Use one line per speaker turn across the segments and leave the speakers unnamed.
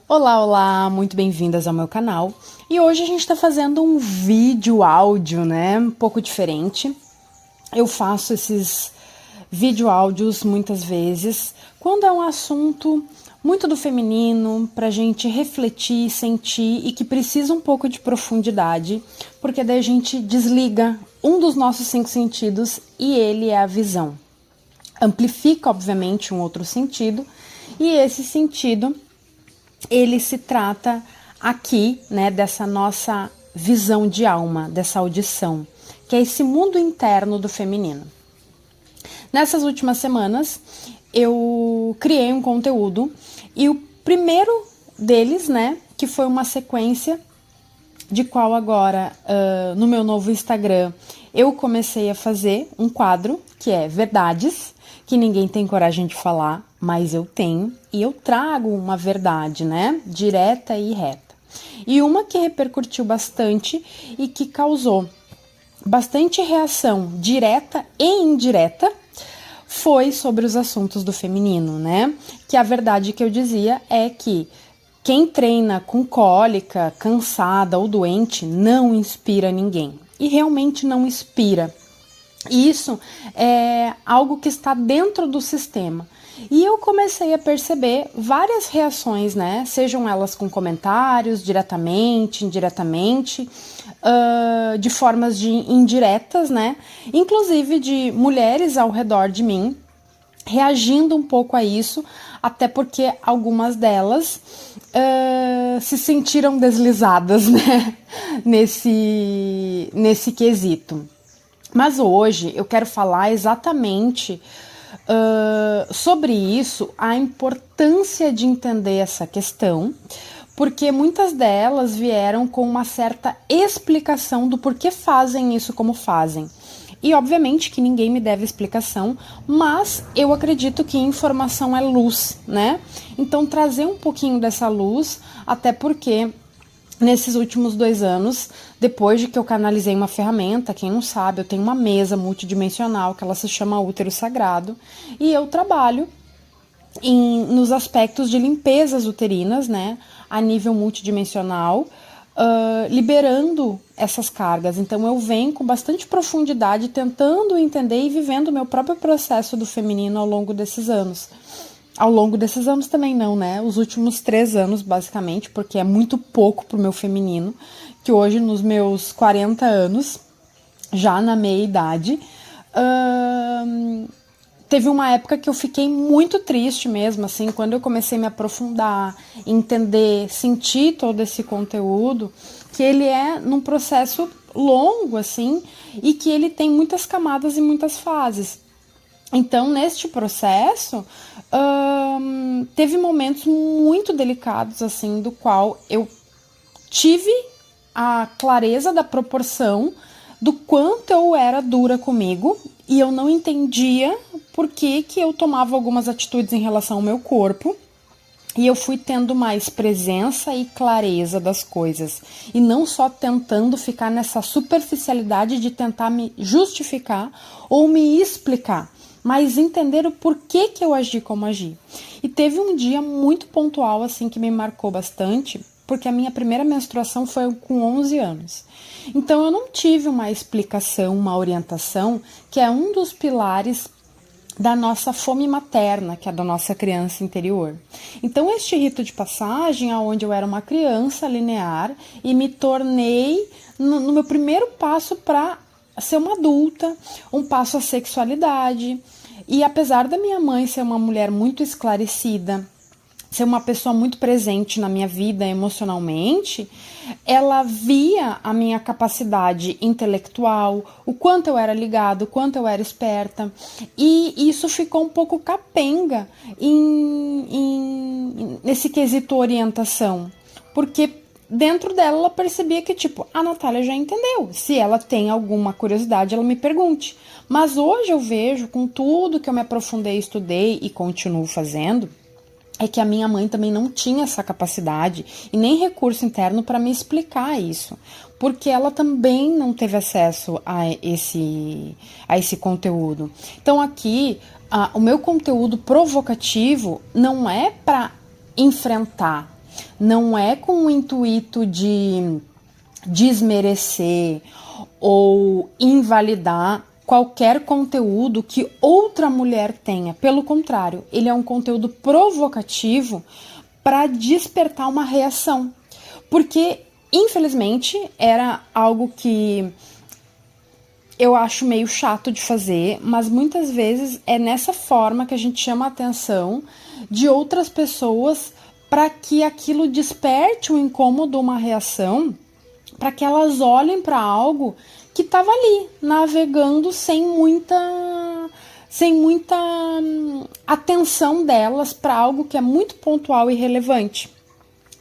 Olá, olá, muito bem-vindas ao meu canal. E hoje a gente está fazendo um vídeo áudio, né? Um pouco diferente. Eu faço esses vídeo áudios muitas vezes quando é um assunto muito do feminino, pra gente refletir, sentir e que precisa um pouco de profundidade, porque daí a gente desliga um dos nossos 5 sentidos e ele é a visão. Amplifica, obviamente, um outro sentido, e esse sentido ele se trata aqui, né, dessa nossa visão de alma, dessa audição, que é esse mundo interno do feminino. Nessas últimas semanas, eu criei um conteúdo e o primeiro deles, né, que foi uma sequência de qual agora, no meu novo Instagram, eu comecei a fazer um quadro que é Verdades, que ninguém tem coragem de falar, mas eu tenho, e eu trago uma verdade, né, direta e reta. E uma que repercutiu bastante e que causou bastante reação direta e indireta foi sobre os assuntos do feminino, né? Que a verdade que eu dizia é que quem treina com cólica, cansada ou doente não inspira ninguém. E realmente não inspira. Isso é algo que está dentro do sistema. E eu comecei a perceber várias reações, né? Sejam elas com comentários, diretamente, indiretamente, de formas indiretas, né? Inclusive de mulheres ao redor de mim reagindo um pouco a isso, até porque algumas delas se sentiram deslizadas, né? nesse quesito. Mas hoje eu quero falar exatamente sobre isso, a importância de entender essa questão, porque muitas delas vieram com uma certa explicação do porquê fazem isso como fazem. E obviamente que ninguém me deve explicação, mas eu acredito que informação é luz, né? Então trazer um pouquinho dessa luz, até porque nesses últimos 2 anos, depois de que eu canalizei uma ferramenta, quem não sabe, eu tenho uma mesa multidimensional que ela se chama útero sagrado, e eu trabalho nos aspectos de limpezas uterinas, né, a nível multidimensional, liberando essas cargas. Então eu venho com bastante profundidade, tentando entender e vivendo o meu próprio processo do feminino ao longo desses anos. Ao longo desses anos também não, né? Os últimos 3 anos, basicamente, porque é muito pouco pro meu feminino, que hoje, nos meus 40 anos, já na meia-idade, teve uma época que eu fiquei muito triste mesmo, assim, quando eu comecei a me aprofundar, entender, sentir todo esse conteúdo, que ele é num processo longo, assim, e que ele tem muitas camadas e muitas fases. Então, neste processo, teve momentos muito delicados, assim, do qual eu tive a clareza da proporção do quanto eu era dura comigo e eu não entendia por que eu tomava algumas atitudes em relação ao meu corpo. E eu fui tendo mais presença e clareza das coisas. E não só tentando ficar nessa superficialidade de tentar me justificar ou me explicar, mas entender o porquê que eu agi como agi. E teve um dia muito pontual, assim, que me marcou bastante, porque a minha primeira menstruação foi com 11 anos. Então eu não tive uma explicação, uma orientação, que é um dos pilares da nossa fome materna, que é da nossa criança interior. Então este rito de passagem, onde eu era uma criança linear e me tornei no meu primeiro passo para ser uma adulta, um passo à sexualidade. E apesar da minha mãe ser uma mulher muito esclarecida, ser uma pessoa muito presente na minha vida emocionalmente, ela via a minha capacidade intelectual, o quanto eu era ligada, o quanto eu era esperta, e isso ficou um pouco capenga nesse quesito orientação, porque dentro dela ela percebia que, tipo, a Natália já entendeu, se ela tem alguma curiosidade, ela me pergunte. Mas hoje eu vejo, com tudo que eu me aprofundei, estudei e continuo fazendo, é que a minha mãe também não tinha essa capacidade e nem recurso interno para me explicar isso, porque ela também não teve acesso a esse conteúdo. Então aqui, o meu conteúdo provocativo não é para enfrentar, não é com o intuito de desmerecer ou invalidar qualquer conteúdo que outra mulher tenha. Pelo contrário, ele é um conteúdo provocativo para despertar uma reação. Porque, infelizmente, era algo que eu acho meio chato de fazer, mas muitas vezes é nessa forma que a gente chama a atenção de outras pessoas para que aquilo desperte um incômodo, uma reação, para que elas olhem para algo que estava ali, navegando sem muita atenção delas para algo que é muito pontual e relevante.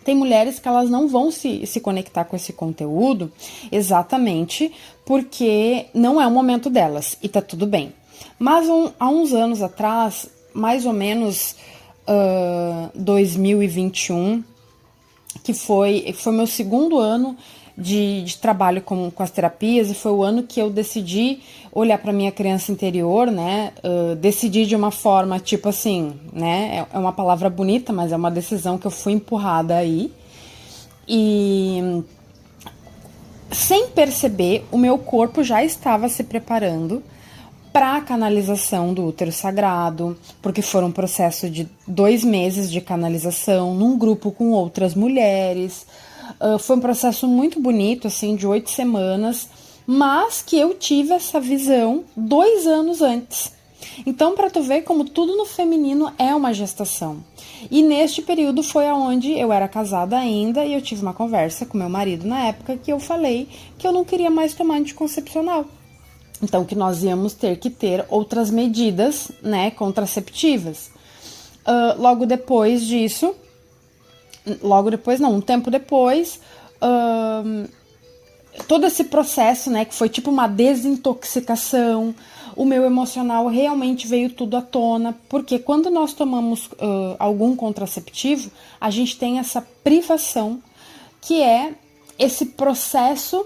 Tem mulheres que elas não vão se conectar com esse conteúdo exatamente porque não é o momento delas, e tá tudo bem. Mas há uns anos atrás, mais ou menos 2021, que foi meu segundo ano de trabalho com as terapias, e foi o ano que eu decidi olhar para minha criança interior, né? Decidi de uma forma, tipo assim, né? É uma palavra bonita, mas é uma decisão que eu fui empurrada aí. E sem perceber, o meu corpo já estava se preparando para a canalização do útero sagrado, porque foi um processo de 2 meses de canalização num grupo com outras mulheres. Foi um processo muito bonito, assim, de 8 semanas, mas que eu tive essa visão 2 anos antes. Então, para tu ver como tudo no feminino é uma gestação. E neste período foi aonde eu era casada ainda e eu tive uma conversa com meu marido na época que eu falei que eu não queria mais tomar anticoncepcional. Então, que nós íamos ter que ter outras medidas, né, contraceptivas. Logo depois disso, um tempo depois, todo esse processo, né, que foi tipo uma desintoxicação, o meu emocional realmente veio tudo à tona, porque quando nós tomamos algum contraceptivo, a gente tem essa privação, que é esse processo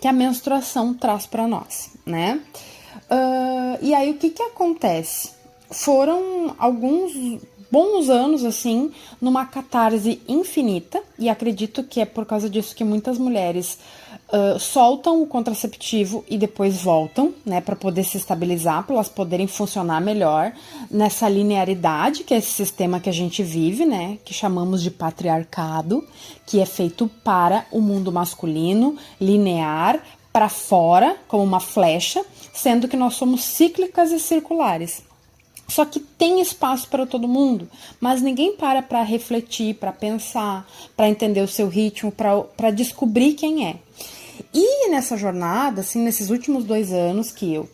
que a menstruação traz para nós, né? E aí o que acontece? Foram alguns bons anos, assim, numa catarse infinita, e acredito que é por causa disso que muitas mulheres soltam o contraceptivo e depois voltam, né, para poder se estabilizar, para elas poderem funcionar melhor nessa linearidade, que é esse sistema que a gente vive, né, que chamamos de patriarcado, que é feito para o mundo masculino, linear, para fora, como uma flecha, sendo que nós somos cíclicas e circulares. Só que tem espaço para todo mundo, mas ninguém para refletir, para pensar, para entender o seu ritmo, para descobrir quem é. E nessa jornada, assim, nesses últimos 2 anos que eu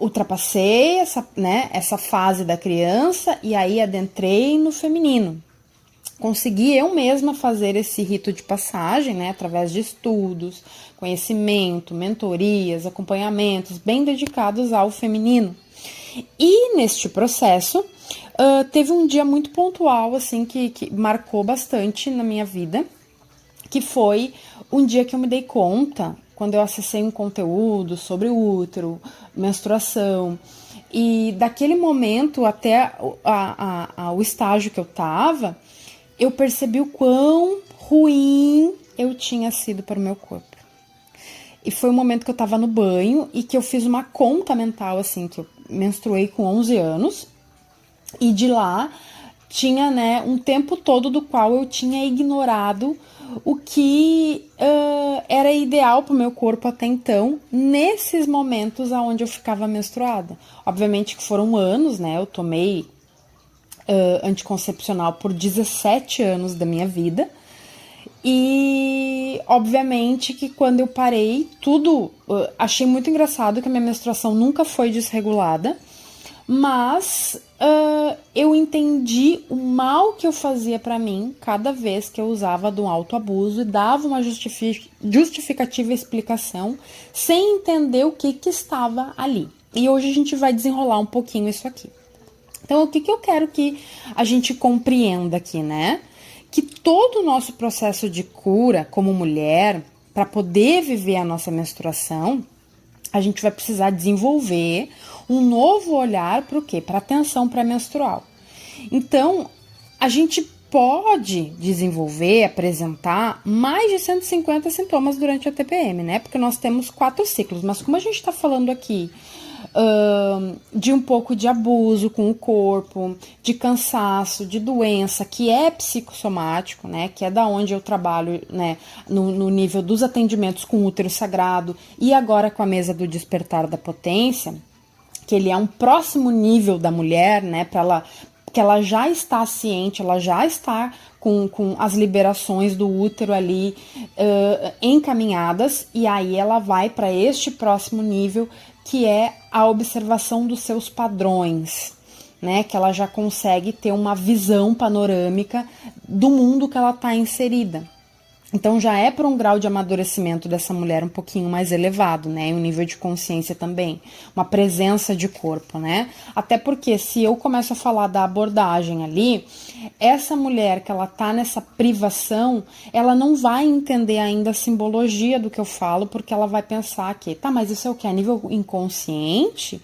ultrapassei essa fase da criança e aí adentrei no feminino. Consegui eu mesma fazer esse rito de passagem, né, através de estudos, conhecimento, mentorias, acompanhamentos bem dedicados ao feminino. E neste processo, teve um dia muito pontual, assim, que marcou bastante na minha vida, que foi um dia que eu me dei conta, quando eu acessei um conteúdo sobre o útero, menstruação, e daquele momento até o estágio que eu tava, eu percebi o quão ruim eu tinha sido para o meu corpo. E foi um momento que eu tava no banho e que eu fiz uma conta mental, assim, que eu menstruei com 11 anos. E de lá tinha, né, um tempo todo do qual eu tinha ignorado o que era ideal pro meu corpo até então, nesses momentos onde eu ficava menstruada. Obviamente que foram anos, né, eu tomei anticoncepcional por 17 anos da minha vida. E obviamente que quando eu parei, achei muito engraçado que a minha menstruação nunca foi desregulada, mas eu entendi o mal que eu fazia pra mim cada vez que eu usava de um autoabuso e dava uma justificativa e explicação sem entender o que estava ali. E hoje a gente vai desenrolar um pouquinho isso aqui. Então, o que eu quero que a gente compreenda aqui, né? Que todo o nosso processo de cura como mulher, para poder viver a nossa menstruação, a gente vai precisar desenvolver um novo olhar para o quê? Para a atenção pré-menstrual. Então, a gente pode desenvolver, apresentar mais de 150 sintomas durante a TPM, né? Porque nós temos 4 ciclos, mas como a gente está falando aqui de um pouco de abuso com o corpo, de cansaço, de doença, que é psicossomático, né? Que é da onde eu trabalho, né? No nível dos atendimentos com útero sagrado e agora com a mesa do despertar da potência, que ele é um próximo nível da mulher, né? Que ela já está ciente, ela já está com as liberações do útero ali encaminhadas, e aí ela vai para este próximo nível, que é a observação dos seus padrões, né? Que ela já consegue ter uma visão panorâmica do mundo que ela está inserida. Então já é para um grau de amadurecimento dessa mulher um pouquinho mais elevado, né? Um nível de consciência também, uma presença de corpo, né? Até porque se eu começo a falar da abordagem ali, essa mulher que ela tá nessa privação, ela não vai entender ainda a simbologia do que eu falo, porque ela vai pensar que, tá, mas isso é o que? A nível inconsciente?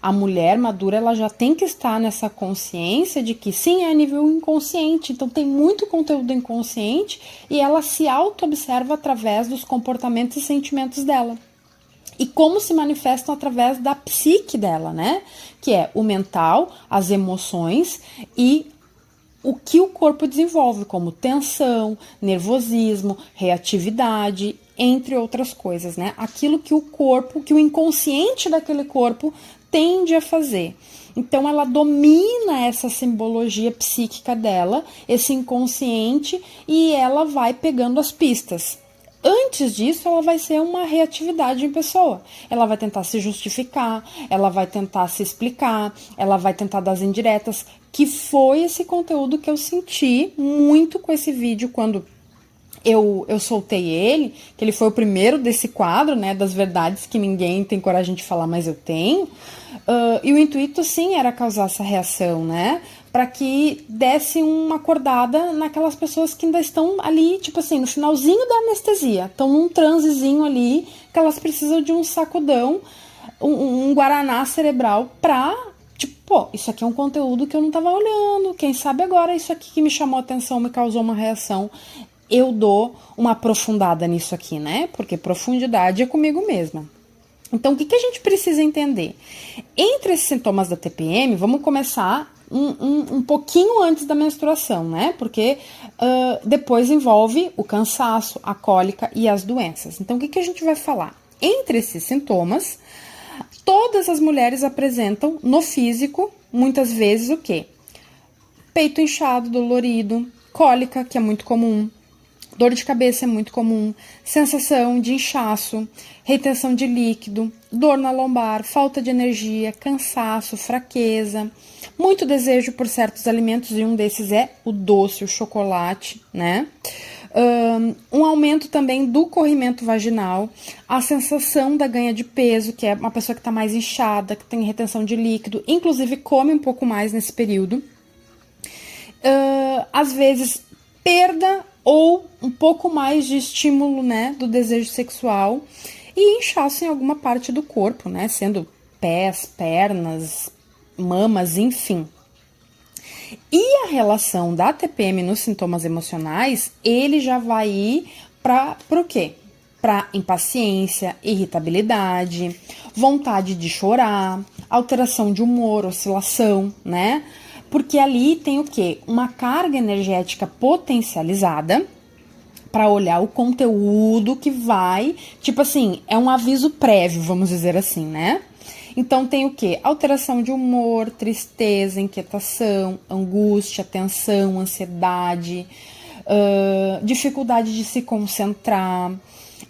A mulher madura, ela já tem que estar nessa consciência de que sim, é a nível inconsciente, então tem muito conteúdo inconsciente e ela se auto-observa através dos comportamentos e sentimentos dela. E como se manifestam através da psique dela, né? Que é o mental, as emoções e o que o corpo desenvolve, como tensão, nervosismo, reatividade, entre outras coisas, né? Aquilo que o corpo, que o inconsciente daquele corpo tende a fazer. Então ela domina essa simbologia psíquica dela, esse inconsciente, e ela vai pegando as pistas. Antes disso, ela vai ser uma reatividade em pessoa. Ela vai tentar se justificar, ela vai tentar se explicar, ela vai tentar dar as indiretas, que foi esse conteúdo que eu senti muito com esse vídeo quando eu soltei ele, que ele foi o primeiro desse quadro, né, das verdades que ninguém tem coragem de falar, mas eu tenho. E o intuito, sim, era causar essa reação, né, para que desse uma acordada naquelas pessoas que ainda estão ali, tipo assim, no finalzinho da anestesia, estão num transezinho ali, que elas precisam de um sacudão, um guaraná cerebral pra, tipo, pô, isso aqui é um conteúdo que eu não tava olhando, quem sabe agora isso aqui que me chamou a atenção, me causou uma reação, eu dou uma aprofundada nisso aqui, né? Porque profundidade é comigo mesma. Então, o que a gente precisa entender? Entre esses sintomas da TPM, vamos começar um pouquinho antes da menstruação, né? Porque depois envolve o cansaço, a cólica e as doenças. Então, o que a gente vai falar? Entre esses sintomas, todas as mulheres apresentam no físico, muitas vezes, o quê? Peito inchado, dolorido, cólica, que é muito comum, dor de cabeça é muito comum, sensação de inchaço, retenção de líquido, dor na lombar, falta de energia, cansaço, fraqueza, muito desejo por certos alimentos, e um desses é o doce, o chocolate, né? Um aumento também do corrimento vaginal, a sensação da ganha de peso, que é uma pessoa que está mais inchada, que tem retenção de líquido, inclusive come um pouco mais nesse período. Às vezes, perda ou um pouco mais de estímulo, né, do desejo sexual e inchaço em alguma parte do corpo, né, sendo pés, pernas, mamas, enfim. E a relação da TPM nos sintomas emocionais, ele já vai ir para o quê? Para impaciência, irritabilidade, vontade de chorar, alteração de humor, oscilação, né? Porque ali tem o quê? Uma carga energética potencializada para olhar o conteúdo que vai, tipo assim, é um aviso prévio, vamos dizer assim, né? Então tem o quê? Alteração de humor, tristeza, inquietação, angústia, tensão, ansiedade, dificuldade de se concentrar,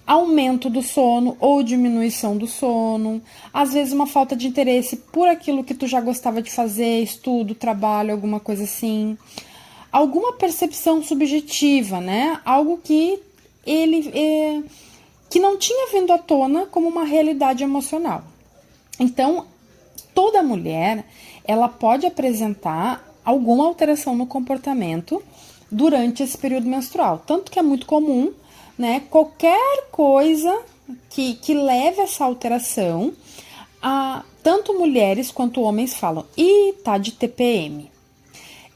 aumento do sono ou diminuição do sono, às vezes uma falta de interesse por aquilo que tu já gostava de fazer, estudo, trabalho, alguma coisa assim, alguma percepção subjetiva, né? Algo que que não tinha vindo à tona como uma realidade emocional. Então, toda mulher, ela pode apresentar alguma alteração no comportamento durante esse período menstrual, tanto que é muito comum, né, qualquer coisa que leve a essa alteração, tanto mulheres quanto homens falam, tá de TPM.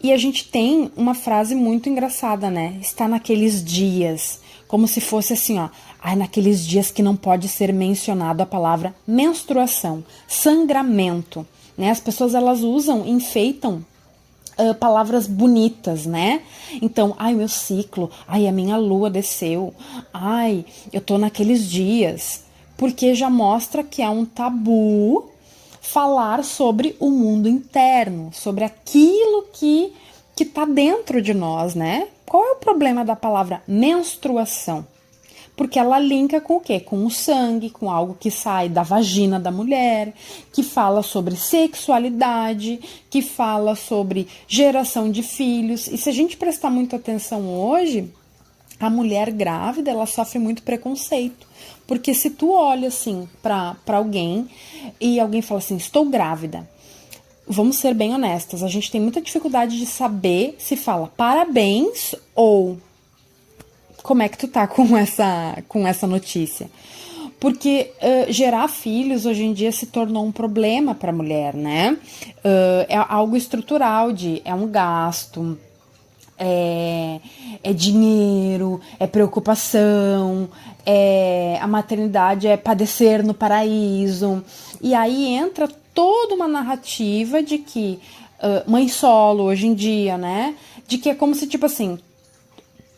E a gente tem uma frase muito engraçada, né? Está naqueles dias, como se fosse assim, ó. Ai, naqueles dias que não pode ser mencionado a palavra menstruação, sangramento, né? As pessoas, elas usam, enfeitam palavras bonitas, né? Então, ai, meu ciclo, ai, a minha lua desceu, ai, eu tô naqueles dias, porque já mostra que é um tabu falar sobre o mundo interno, sobre aquilo que tá dentro de nós, né? Qual é o problema da palavra menstruação? Porque ela linka com o quê? Com o sangue, com algo que sai da vagina da mulher, que fala sobre sexualidade, que fala sobre geração de filhos. E se a gente prestar muita atenção hoje, a mulher grávida, ela sofre muito preconceito. Porque se tu olha assim para alguém e alguém fala assim, estou grávida, vamos ser bem honestas, a gente tem muita dificuldade de saber se fala parabéns ou como é que tu tá com essa notícia. Porque gerar filhos hoje em dia se tornou um problema para a mulher, né? É algo estrutural, é um gasto, é dinheiro, é preocupação, a maternidade é padecer no paraíso. E aí entra toda uma narrativa de que mãe solo hoje em dia, né? De que é como se, tipo assim,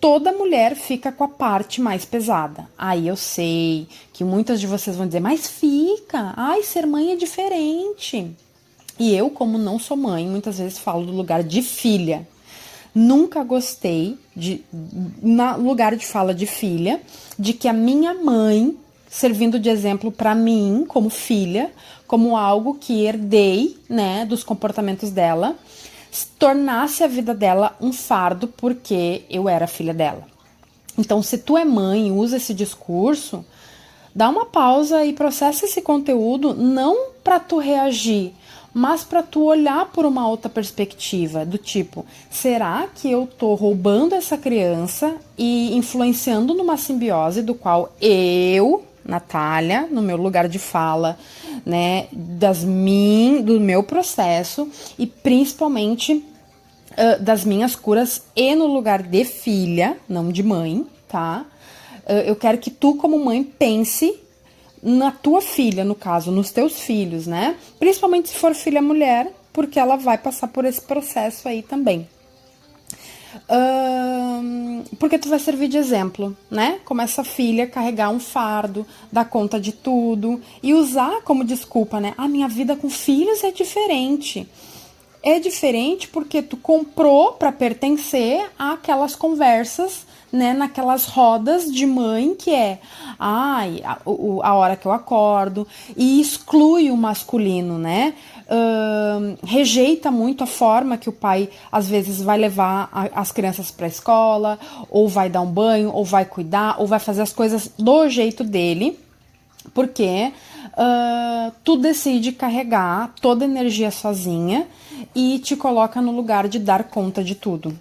toda mulher fica com a parte mais pesada. Aí eu sei que muitas de vocês vão dizer, mas fica, ai, ser mãe é diferente. E eu, como não sou mãe, muitas vezes falo do lugar de filha. Nunca gostei, no lugar de fala de filha, de que a minha mãe, servindo de exemplo para mim, como filha, como algo que herdei, né, dos comportamentos dela, tornasse a vida dela um fardo porque eu era filha dela. Então, se tu é mãe e usa esse discurso, dá uma pausa e processa esse conteúdo não para tu reagir, mas para tu olhar por uma outra perspectiva, do tipo, será que eu tô roubando essa criança e influenciando numa simbiose do qual eu, Natália, no meu lugar de fala, né, do meu processo e principalmente das minhas curas e no lugar de filha, não de mãe, tá? Eu quero que tu, como mãe, pense na tua filha, no caso, nos teus filhos, né? Principalmente se for filha mulher, porque ela vai passar por esse processo aí também. Porque tu vai servir de exemplo, né? Como essa filha carregar um fardo, dar conta de tudo e usar como desculpa, né? A minha vida com filhos é diferente. É diferente porque tu comprou para pertencer àquelas conversas, né? Naquelas rodas de mãe que é a hora que eu acordo e exclui o masculino, né? Rejeita muito a forma que o pai às vezes vai levar as crianças para a escola, ou vai dar um banho, ou vai cuidar, ou vai fazer as coisas do jeito dele, porque tu decide carregar toda a energia sozinha e te coloca no lugar de dar conta de tudo.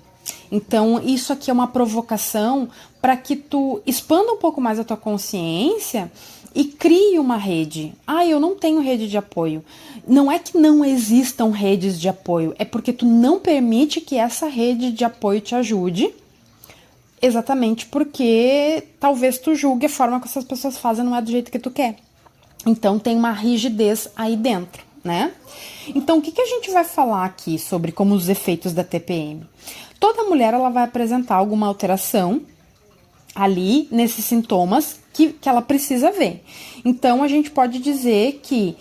Então, isso aqui é uma provocação para que tu expanda um pouco mais a tua consciência e crie uma rede. Eu não tenho rede de apoio. Não é que não existam redes de apoio, é porque tu não permite que essa rede de apoio te ajude, exatamente porque talvez tu julgue a forma que essas pessoas fazem não é do jeito que tu quer. Então tem uma rigidez aí dentro, né? Então o que a gente vai falar aqui sobre como os efeitos da TPM? Toda mulher ela vai apresentar alguma alteração ali nesses sintomas que ela precisa ver. Então a gente pode dizer que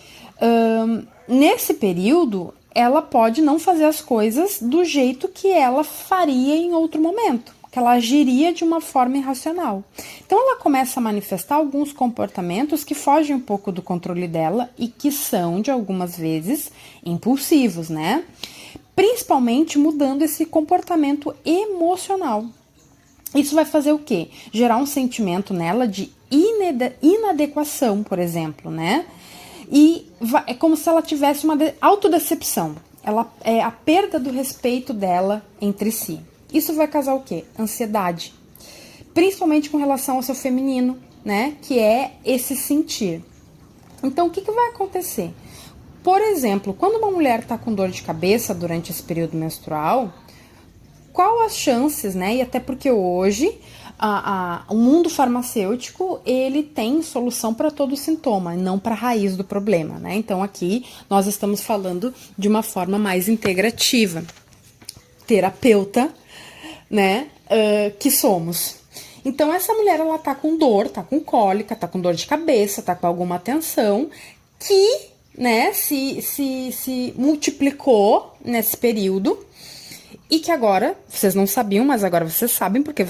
nesse período ela pode não fazer as coisas do jeito que ela faria em outro momento, que ela agiria de uma forma irracional. Então ela começa a manifestar alguns comportamentos que fogem um pouco do controle dela e que são, de algumas vezes, impulsivos, né? Principalmente mudando esse comportamento emocional. Isso vai fazer o quê? Gerar um sentimento nela de inadequação, por exemplo, né? E é como se ela tivesse uma autodecepção. É a perda do respeito dela entre si. Isso vai causar o quê? Ansiedade. Principalmente com relação ao seu feminino, né? Que é esse sentir. Então, o que vai acontecer? Por exemplo, quando uma mulher está com dor de cabeça durante esse período menstrual, qual as chances, né? E até porque hoje o mundo farmacêutico, ele tem solução para todo sintoma, não para a raiz do problema, né? Então aqui nós estamos falando de uma forma mais integrativa. Terapeuta, né? Que somos. Então essa mulher, ela tá com dor, tá com cólica, tá com dor de cabeça, tá com alguma tensão que, né, se multiplicou nesse período. E que agora, vocês não sabiam, mas agora vocês sabem, porque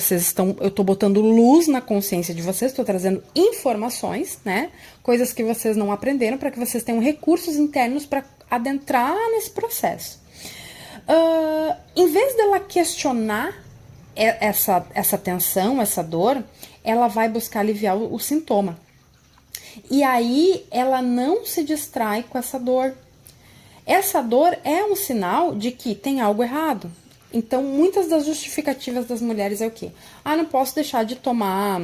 eu tô botando luz na consciência de vocês, tô trazendo informações, né? Coisas que vocês não aprenderam, para que vocês tenham recursos internos para adentrar nesse processo. Em vez dela questionar essa tensão, essa dor, ela vai buscar aliviar o sintoma. E aí, ela não se distrai com essa dor. Essa dor é um sinal de que tem algo errado. Então, muitas das justificativas das mulheres é o quê? Não posso deixar de tomar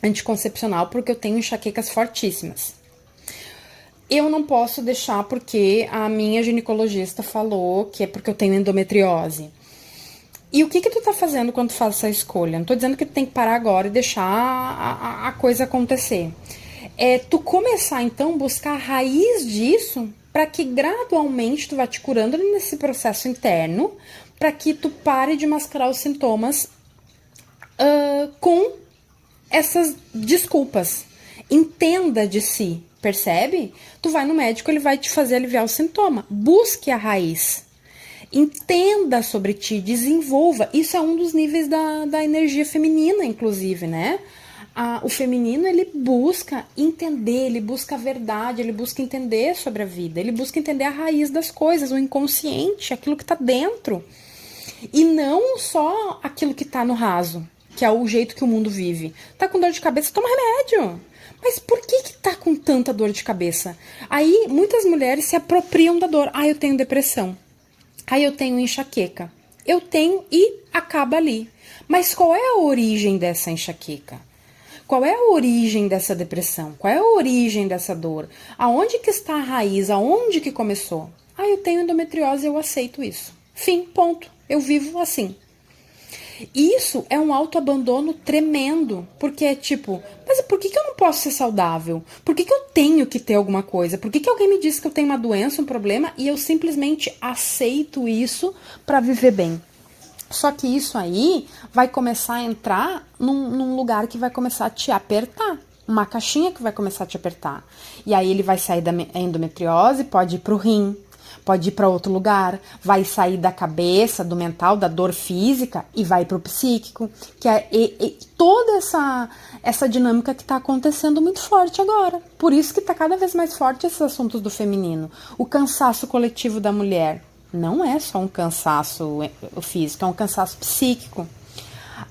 anticoncepcional porque eu tenho enxaquecas fortíssimas. Eu não posso deixar porque a minha ginecologista falou que é porque eu tenho endometriose. E o que tu tá fazendo quando tu faz essa escolha? Não tô dizendo que tu tem que parar agora e deixar a coisa acontecer. É tu começar, então, buscar a raiz disso para que gradualmente tu vá te curando nesse processo interno, para que tu pare de mascarar os sintomas com essas desculpas. Entenda de si, percebe? Tu vai no médico, ele vai te fazer aliviar o sintoma. Busque a raiz. Entenda sobre ti, desenvolva. Isso é um dos níveis da energia feminina, inclusive, né? O feminino, ele busca entender, ele busca a verdade, ele busca entender sobre a vida, ele busca entender a raiz das coisas, o inconsciente, aquilo que tá dentro. E não só aquilo que tá no raso, que é o jeito que o mundo vive. Tá com dor de cabeça, toma remédio. Mas por que tá com tanta dor de cabeça? Aí, muitas mulheres se apropriam da dor. Eu tenho depressão. Eu tenho enxaqueca. Eu tenho e acaba ali. Mas qual é a origem dessa enxaqueca? Qual é a origem dessa depressão? Qual é a origem dessa dor? Aonde que está a raiz? Aonde que começou? Eu tenho endometriose, eu aceito isso. Fim, ponto. Eu vivo assim. Isso é um autoabandono tremendo, porque é tipo, mas por que eu não posso ser saudável? Por que eu tenho que ter alguma coisa? Por que alguém me diz que eu tenho uma doença, um problema, e eu simplesmente aceito isso para viver bem? Só que isso aí vai começar a entrar num lugar que vai começar a te apertar. Uma caixinha que vai começar a te apertar. E aí ele vai sair da endometriose, pode ir pro rim, pode ir para outro lugar, vai sair da cabeça, do mental, da dor física e vai pro psíquico. Que é toda essa dinâmica que tá acontecendo muito forte agora. Por isso que tá cada vez mais forte esses assuntos do feminino. O cansaço coletivo da mulher. Não é só um cansaço físico, é um cansaço psíquico.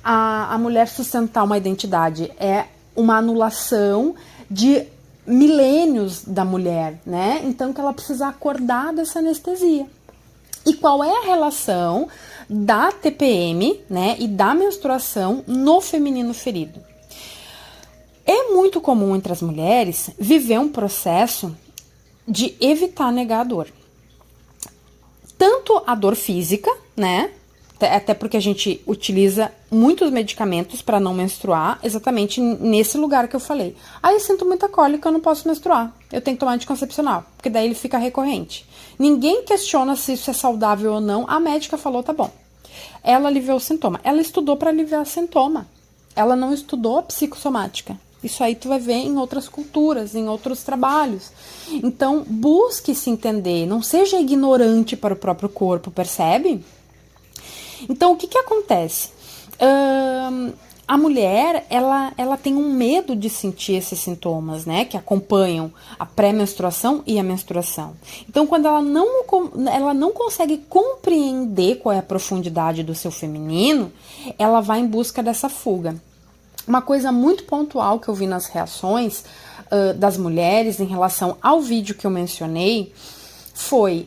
A mulher sustentar uma identidade é uma anulação de milênios da mulher, né? Então que ela precisa acordar dessa anestesia. E qual é a relação da TPM, né, e da menstruação no feminino ferido? É muito comum entre as mulheres viver um processo de evitar negar a dor. Tanto a dor física, né? Até porque a gente utiliza muitos medicamentos para não menstruar, exatamente nesse lugar que eu falei. Eu sinto muita cólica, eu não posso menstruar. Eu tenho que tomar anticoncepcional, porque daí ele fica recorrente. Ninguém questiona se isso é saudável ou não. A médica falou, tá bom. Ela aliviou o sintoma. Ela estudou para aliviar o sintoma. Ela não estudou a psicossomática. Isso aí tu vai ver em outras culturas, em outros trabalhos. Então, busque se entender. Não seja ignorante para o próprio corpo, percebe? Então, o que acontece? A mulher, ela tem um medo de sentir esses sintomas, né? Que acompanham a pré-menstruação e a menstruação. Então, quando ela não consegue compreender qual é a profundidade do seu feminino, ela vai em busca dessa fuga. Uma coisa muito pontual que eu vi nas reações das mulheres em relação ao vídeo que eu mencionei foi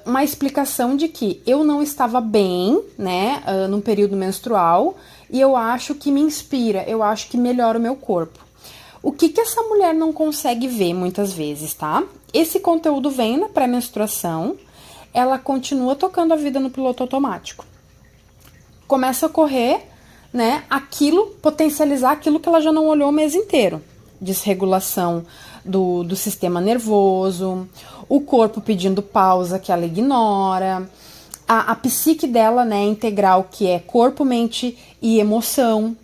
uma explicação de que eu não estava bem, né, num período menstrual, e eu acho que me inspira, eu acho que melhora o meu corpo. O que essa mulher não consegue ver muitas vezes, tá? Esse conteúdo vem na pré-menstruação, ela continua tocando a vida no piloto automático. começa a ocorrer, né, potencializar aquilo que ela já não olhou o mês inteiro. Desregulação do sistema nervoso, o corpo pedindo pausa que ela ignora, a psique dela, né, integral, que é corpo, mente e emoção,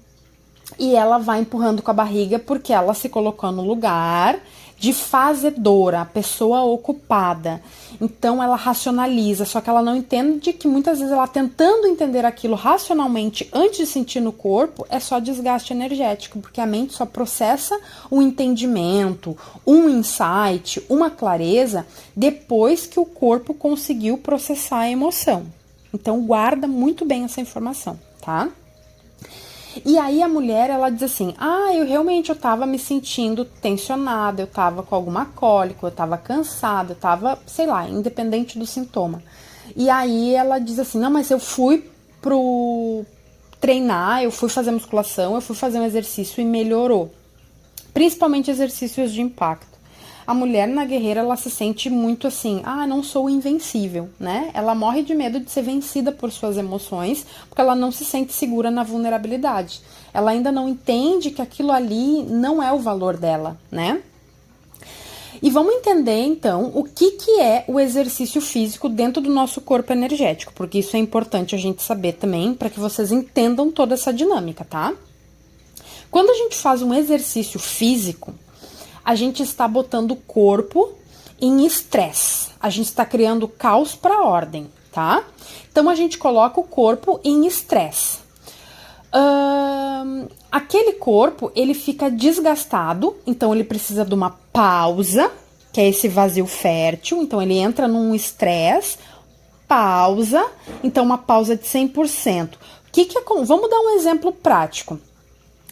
e ela vai empurrando com a barriga porque ela se colocou no lugar de fazedora, a pessoa ocupada. Então ela racionaliza, só que ela não entende que muitas vezes ela tentando entender aquilo racionalmente antes de sentir no corpo é só desgaste energético, porque a mente só processa um entendimento, um insight, uma clareza depois que o corpo conseguiu processar a emoção. Então guarda muito bem essa informação, tá? E aí a mulher, ela diz assim, eu tava me sentindo tensionada, eu tava com alguma cólica, eu tava cansada, eu tava, sei lá, independente do sintoma. E aí ela diz assim, não, mas eu fui pro treinar, eu fui fazer musculação, eu fui fazer um exercício e melhorou. Principalmente exercícios de impacto. A mulher na guerreira, ela se sente muito assim, não sou invencível, né? Ela morre de medo de ser vencida por suas emoções, porque ela não se sente segura na vulnerabilidade. Ela ainda não entende que aquilo ali não é o valor dela, né? E vamos entender, então, o que é o exercício físico dentro do nosso corpo energético, porque isso é importante a gente saber também, para que vocês entendam toda essa dinâmica, tá? Quando a gente faz um exercício físico, a gente está botando o corpo em estresse. A gente está criando caos para ordem, tá? Então, a gente coloca o corpo em estresse. Aquele corpo, ele fica desgastado, então ele precisa de uma pausa, que é esse vazio fértil. Então, ele entra num estresse, pausa, então uma pausa de 100%. Vamos dar um exemplo prático.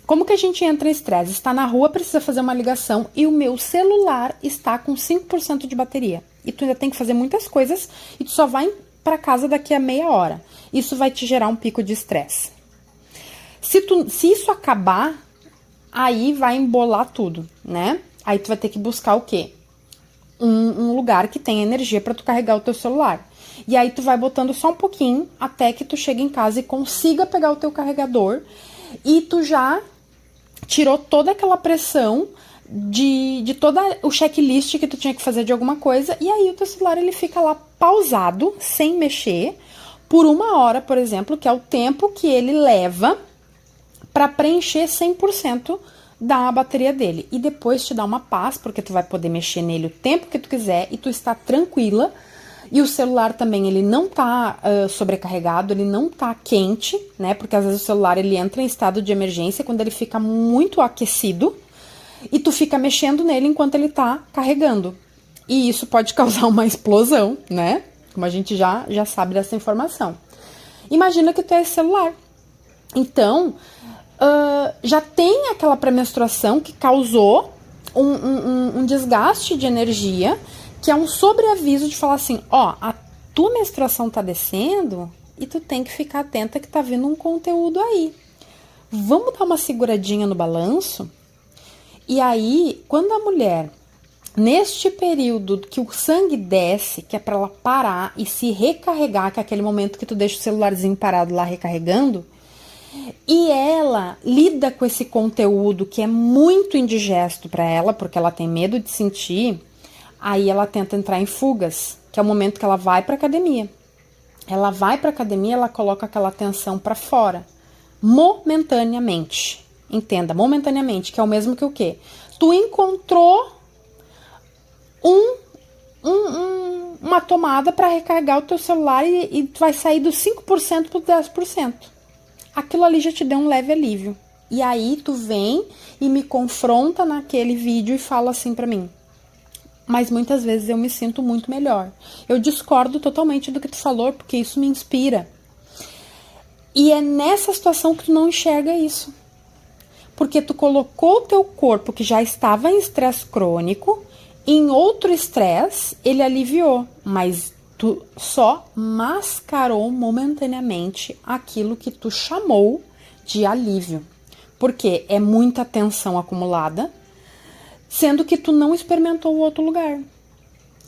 Como que a gente entra em estresse? Está na rua, precisa fazer uma ligação e o meu celular está com 5% de bateria. E tu ainda tem que fazer muitas coisas e tu só vai para casa daqui a meia hora. Isso vai te gerar um pico de estresse. Se isso acabar, aí vai embolar tudo, né? Aí tu vai ter que buscar o quê? Um lugar que tenha energia para tu carregar o teu celular. E aí tu vai botando só um pouquinho até que tu chegue em casa e consiga pegar o teu carregador e tu já tirou toda aquela pressão de todo o checklist que tu tinha que fazer de alguma coisa, e aí o teu celular ele fica lá pausado, sem mexer, por 1 hora, por exemplo, que é o tempo que ele leva para preencher 100% da bateria dele. E depois te dá uma paz, porque tu vai poder mexer nele o tempo que tu quiser e tu está tranquila. E o celular também, ele não tá sobrecarregado, ele não tá quente, né? Porque às vezes o celular, ele entra em estado de emergência quando ele fica muito aquecido e tu fica mexendo nele enquanto ele tá carregando. E isso pode causar uma explosão, né? Como a gente já sabe dessa informação. Imagina que tu é esse celular. Então, já tem aquela pré-menstruação que causou um desgaste de energia, que é um sobreaviso de falar assim, a tua menstruação tá descendo e tu tem que ficar atenta que tá vindo um conteúdo aí. Vamos dar uma seguradinha no balanço? E aí, quando a mulher, neste período que o sangue desce, que é para ela parar e se recarregar, que é aquele momento que tu deixa o celularzinho parado lá recarregando, e ela lida com esse conteúdo que é muito indigesto para ela, porque ela tem medo de sentir, aí ela tenta entrar em fugas, que é o momento que ela vai para academia. Ela vai para academia, ela coloca aquela tensão para fora, momentaneamente. Entenda, momentaneamente, que é o mesmo que o quê? Tu encontrou uma tomada para recarregar o teu celular e tu vai sair dos 5% para 10%. Aquilo ali já te deu um leve alívio. E aí tu vem e me confronta naquele vídeo e fala assim para mim, mas muitas vezes eu me sinto muito melhor. Eu discordo totalmente do que tu falou, porque isso me inspira. E é nessa situação que tu não enxerga isso. Porque tu colocou o teu corpo, que já estava em estresse crônico, em outro estresse, ele aliviou. Mas tu só mascarou momentaneamente aquilo que tu chamou de alívio. Porque é muita tensão acumulada, sendo que tu não experimentou o outro lugar.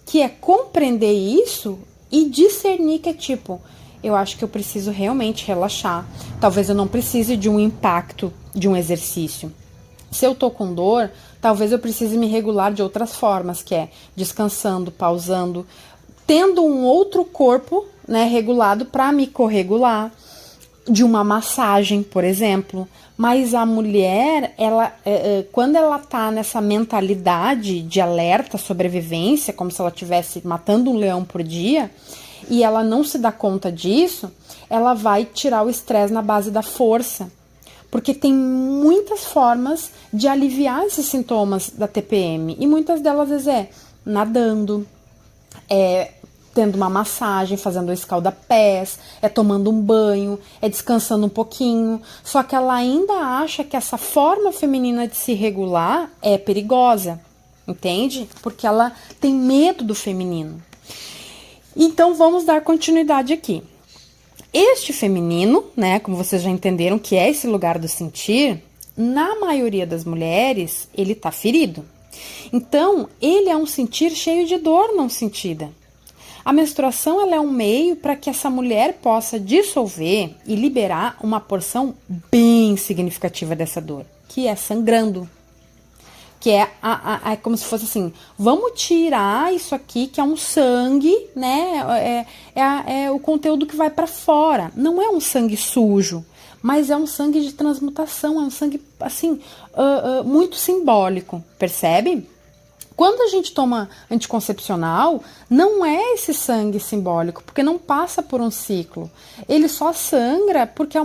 Que é compreender isso e discernir que é tipo, eu acho que eu preciso realmente relaxar. Talvez eu não precise de um impacto de um exercício. Se eu tô com dor, talvez eu precise me regular de outras formas, que é descansando, pausando, tendo um outro corpo, né, regulado para me corregular, de uma massagem, por exemplo. Mas a mulher, ela, quando ela tá nessa mentalidade de alerta, sobrevivência, como se ela estivesse matando um leão por dia, e ela não se dá conta disso, ela vai tirar o estresse na base da força. Porque tem muitas formas de aliviar esses sintomas da TPM. E muitas delas, às vezes, é nadando, tendo uma massagem, fazendo escalda-pés, tomando um banho, descansando um pouquinho. Só que ela ainda acha que essa forma feminina de se regular é perigosa, entende? Porque ela tem medo do feminino. Então, vamos dar continuidade aqui. Este feminino, né, como vocês já entenderam que é esse lugar do sentir, na maioria das mulheres, ele tá ferido. Então, ele é um sentir cheio de dor não sentida. A menstruação, ela é um meio para que essa mulher possa dissolver e liberar uma porção bem significativa dessa dor, que é sangrando. Que é como se fosse assim, vamos tirar isso aqui que é um sangue, né? É o conteúdo que vai para fora. Não é um sangue sujo, mas é um sangue de transmutação, é um sangue assim muito simbólico, percebe? Quando a gente toma anticoncepcional, não é esse sangue simbólico, porque não passa por um ciclo. Ele só sangra porque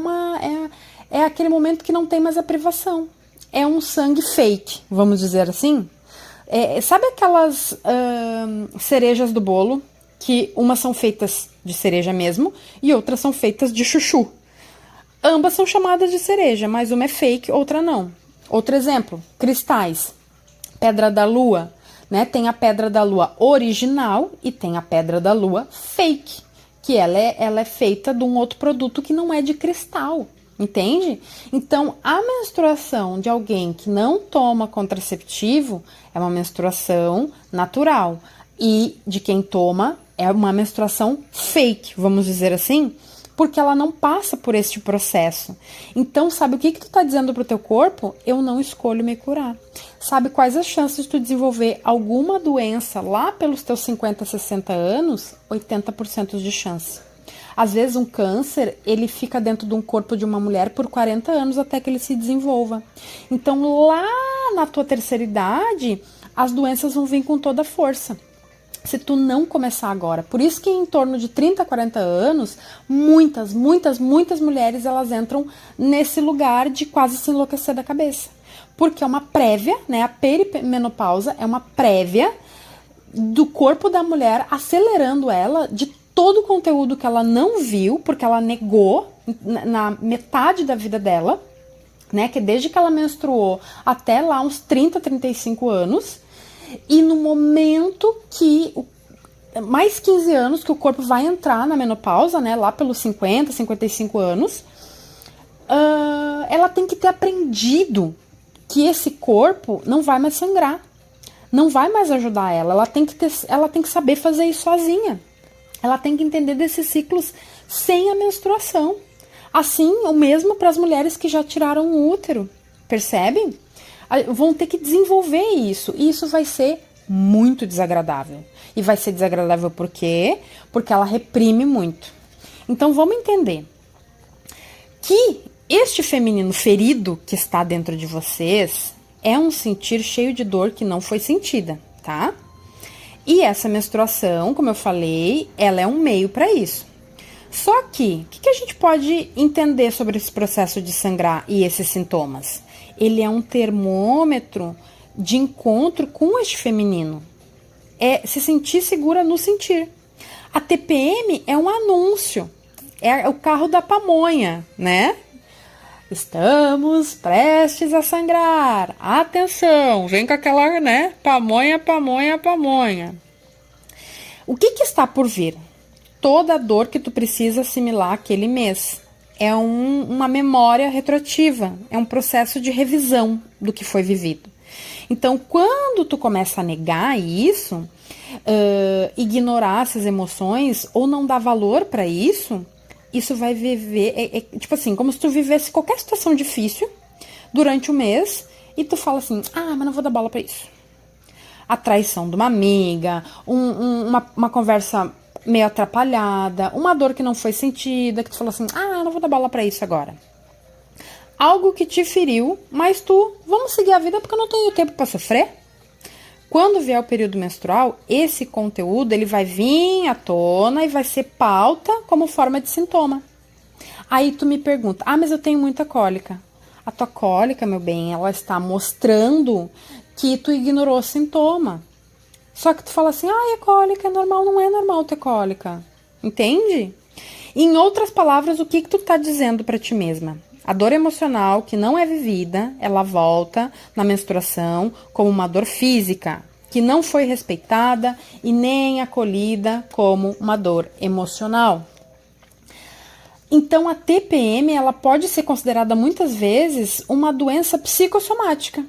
é aquele momento que não tem mais a privação. É um sangue fake, vamos dizer assim. Sabe aquelas cerejas do bolo, que umas são feitas de cereja mesmo e outras são feitas de chuchu? Ambas são chamadas de cereja, mas uma é fake, outra não. Outro exemplo, cristais, pedra da lua, né? Tem a pedra da lua original e tem a pedra da lua fake, que ela é feita de um outro produto que não é de cristal. Entende? Então, a menstruação de alguém que não toma contraceptivo é uma menstruação natural. E de quem toma é uma menstruação fake, vamos dizer assim, porque ela não passa por este processo. Então, sabe o que tu tá dizendo pro teu corpo? Eu não escolho me curar. Sabe quais as chances de tu desenvolver alguma doença lá pelos teus 50, 60 anos? 80% de chance. Às vezes um câncer, ele fica dentro de um corpo de uma mulher por 40 anos até que ele se desenvolva. Então lá na tua terceira idade, as doenças vão vir com toda a força. Se tu não começar agora. Por isso que em torno de 30, 40 anos, muitas mulheres, elas entram nesse lugar de quase se enlouquecer da cabeça. Porque é uma prévia, né? A perimenopausa é uma prévia do corpo da mulher acelerando ela de todo o conteúdo que ela não viu, porque ela negou na metade da vida dela, né? Que desde que ela menstruou até lá uns 30, 35 anos. E no momento que, mais 15 anos, que o corpo vai entrar na menopausa, né? Lá pelos 50, 55 anos, ela tem que ter aprendido que esse corpo não vai mais sangrar. Não vai mais ajudar ela. Ela tem que saber fazer isso sozinha. Ela tem que entender desses ciclos sem a menstruação. Assim, o mesmo para as mulheres que já tiraram o útero. Percebe? Vão ter que desenvolver isso. E isso vai ser muito desagradável. E vai ser desagradável por quê? Porque ela reprime muito. Então, vamos entender que este feminino ferido que está dentro de vocês é um sentir cheio de dor que não foi sentida, tá? E essa menstruação, como eu falei, ela é um meio para isso. Só que, o que a gente pode entender sobre esse processo de sangrar e esses sintomas? Ele é um termômetro de encontro com este feminino. É se sentir segura no sentir. A TPM é um anúncio. É o carro da pamonha, né? Estamos prestes a sangrar. Atenção, vem com aquela, né? Pamonha, pamonha, pamonha. O que está por vir? Toda a dor que tu precisa assimilar aquele mês. É uma memória retroativa. É um processo de revisão do que foi vivido. Então, quando tu começa a negar isso, ignorar essas emoções ou não dar valor para isso, isso vai viver, tipo assim, como se tu vivesse qualquer situação difícil durante o mês e tu fala assim, mas não vou dar bola pra isso. A traição de uma amiga, uma conversa meio atrapalhada, uma dor que não foi sentida, que tu falou assim, não vou dar bola pra isso agora. Algo que te feriu, mas vamos seguir a vida porque eu não tenho tempo pra sofrer. Quando vier o período menstrual, esse conteúdo ele vai vir à tona e vai ser pauta como forma de sintoma. Aí tu me pergunta, mas eu tenho muita cólica. A tua cólica, meu bem, ela está mostrando que tu ignorou o sintoma. Só que tu fala assim, é cólica, é normal, não é normal ter cólica. Entende? Em outras palavras, o que tu tá dizendo pra ti mesma? A dor emocional que não é vivida, ela volta na menstruação como uma dor física, que não foi respeitada e nem acolhida como uma dor emocional. Então, a TPM, ela pode ser considerada muitas vezes uma doença psicossomática,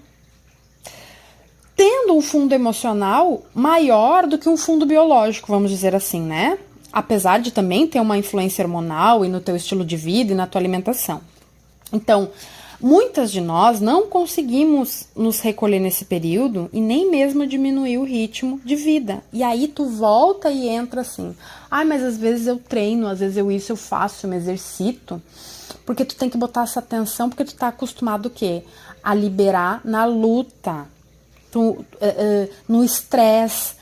tendo um fundo emocional maior do que um fundo biológico, vamos dizer assim, né? Apesar de também ter uma influência hormonal e no teu estilo de vida e na tua alimentação. Então, muitas de nós não conseguimos nos recolher nesse período e nem mesmo diminuir o ritmo de vida. E aí tu volta e entra assim, mas às vezes eu treino, às vezes eu faço, eu me exercito. Porque tu tem que botar essa atenção, porque tu tá acostumado o quê? A liberar na luta, no estresse,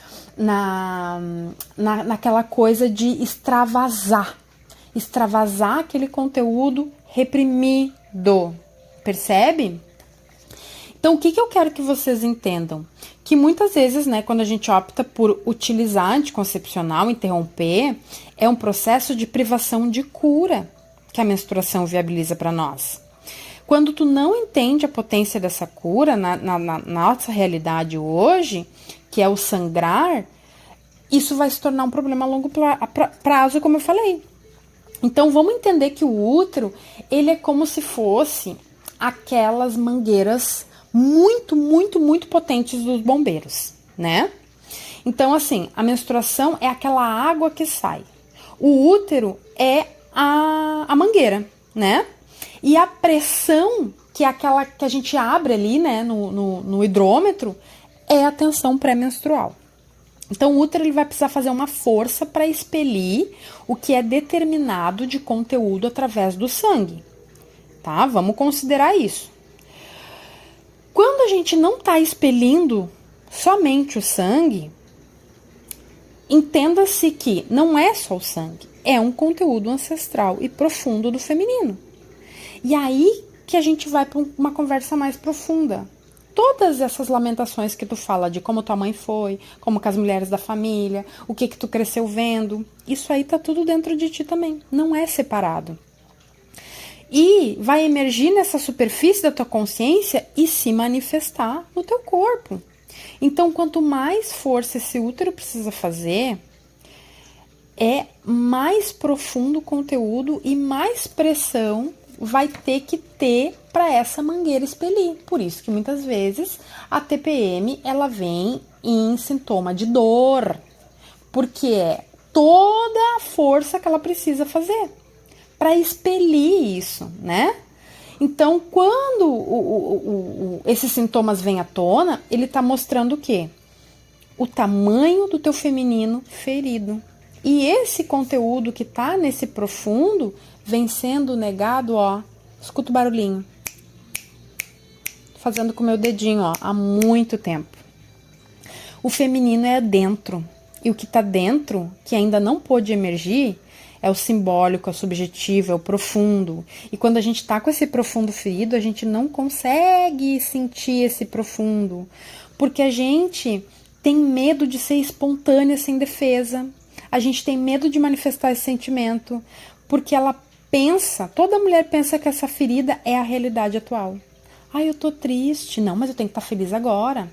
naquela coisa de extravasar aquele conteúdo reprimido, percebe? Então, o que eu quero que vocês entendam? Que muitas vezes, né, quando a gente opta por utilizar anticoncepcional, interromper, é um processo de privação de cura que a menstruação viabiliza para nós. Quando tu não entende a potência dessa cura na nossa realidade hoje, que é o sangrar, isso vai se tornar um problema a longo prazo, como eu falei. Então, vamos entender que o útero, ele é como se fosse aquelas mangueiras muito, muito, muito potentes dos bombeiros, né? Então, assim, a menstruação é aquela água que sai. O útero é a mangueira, né? E a pressão, que é aquela que a gente abre ali, né, no hidrômetro, é a tensão pré-menstrual. Então, o útero ele vai precisar fazer uma força para expelir o que é determinado de conteúdo através do sangue, tá? Vamos considerar isso. Quando a gente não está expelindo somente o sangue, entenda-se que não é só o sangue, é um conteúdo ancestral e profundo do feminino. E aí que a gente vai para uma conversa mais profunda. Todas essas lamentações que tu fala de como tua mãe foi, como com as mulheres da família, o que tu cresceu vendo, isso aí tá tudo dentro de ti também, não é separado. E vai emergir nessa superfície da tua consciência e se manifestar no teu corpo. Então, quanto mais força esse útero precisa fazer, é mais profundo o conteúdo e mais pressão vai ter que ter para essa mangueira expelir. Por isso que muitas vezes a TPM ela vem em sintoma de dor, porque é toda a força que ela precisa fazer para expelir isso, né? Então, quando esses sintomas vêm à tona, ele está mostrando o quê? O tamanho do teu feminino ferido. E esse conteúdo que está nesse profundo vem sendo negado, ó, escuta o barulhinho. Tô fazendo com o meu dedinho, ó, há muito tempo. O feminino é dentro. E o que está dentro, que ainda não pôde emergir, é o simbólico, é o subjetivo, é o profundo. E quando a gente está com esse profundo ferido, a gente não consegue sentir esse profundo. Porque a gente tem medo de ser espontânea sem defesa. A gente tem medo de manifestar esse sentimento. Porque ela pensa, toda mulher pensa que essa ferida é a realidade atual. Eu tô triste. Não, mas eu tenho que estar feliz agora.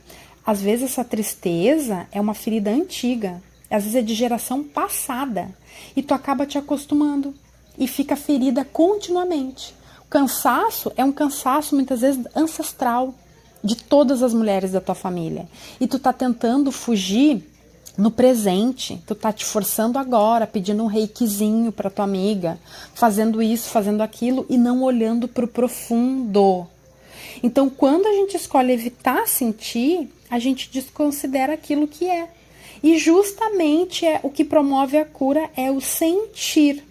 Às vezes essa tristeza é uma ferida antiga. Às vezes é de geração passada. E tu acaba te acostumando. E fica ferida continuamente. O cansaço é um cansaço muitas vezes ancestral de todas as mulheres da tua família. E tu tá tentando fugir no presente, tu tá te forçando agora, pedindo um reikizinho pra tua amiga, fazendo isso, fazendo aquilo e não olhando pro profundo. Então, quando a gente escolhe evitar sentir, a gente desconsidera aquilo que é. E justamente o que promove a cura é o sentir.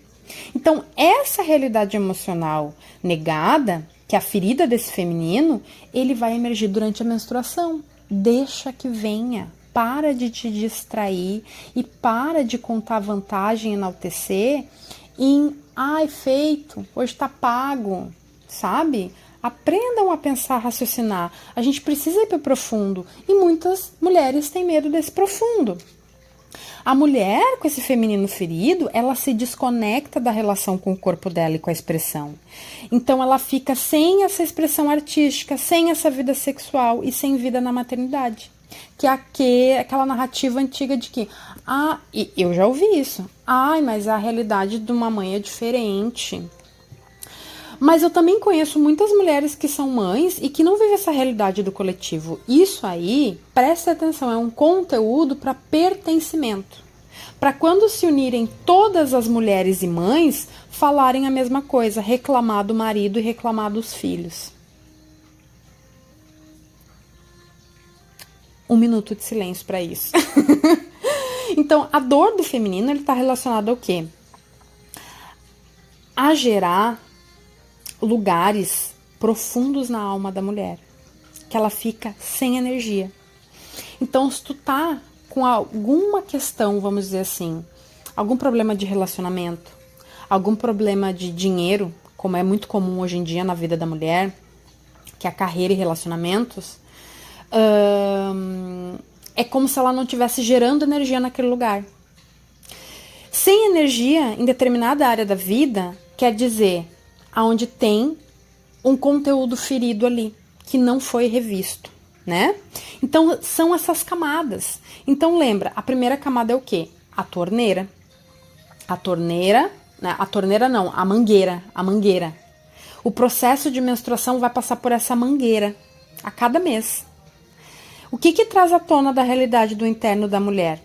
Então, essa realidade emocional negada, que é a ferida desse feminino, ele vai emergir durante a menstruação. Deixa que venha. Para de te distrair e para de contar vantagem, enaltecer em, ai, feito, hoje tá pago, sabe? Aprendam a pensar, raciocinar. A gente precisa ir para o profundo e muitas mulheres têm medo desse profundo. A mulher com esse feminino ferido, ela se desconecta da relação com o corpo dela e com a expressão. Então ela fica sem essa expressão artística, sem essa vida sexual e sem vida na maternidade. Que é aquela narrativa antiga de que, e eu já ouvi isso, mas a realidade de uma mãe é diferente. Mas eu também conheço muitas mulheres que são mães e que não vivem essa realidade do coletivo. Isso aí, preste atenção, é um conteúdo para pertencimento. Para quando se unirem todas as mulheres e mães, falarem a mesma coisa, reclamar do marido e reclamar dos filhos. 1 minuto de silêncio para isso. Então, a dor do feminino está relacionada ao quê? A gerar lugares profundos na alma da mulher, que ela fica sem energia. Então, se tu tá com alguma questão, vamos dizer assim, algum problema de relacionamento, algum problema de dinheiro, como é muito comum hoje em dia na vida da mulher, que é a carreira e relacionamentos, é como se ela não estivesse gerando energia naquele lugar. Sem energia em determinada área da vida, quer dizer, aonde tem um conteúdo ferido ali, que não foi revisto, né? Então, são essas camadas. Então, lembra, a primeira camada é o quê? A torneira. A torneira, né? A torneira não, a mangueira. O processo de menstruação vai passar por essa mangueira a cada mês. O que traz à tona da realidade do interno da mulher?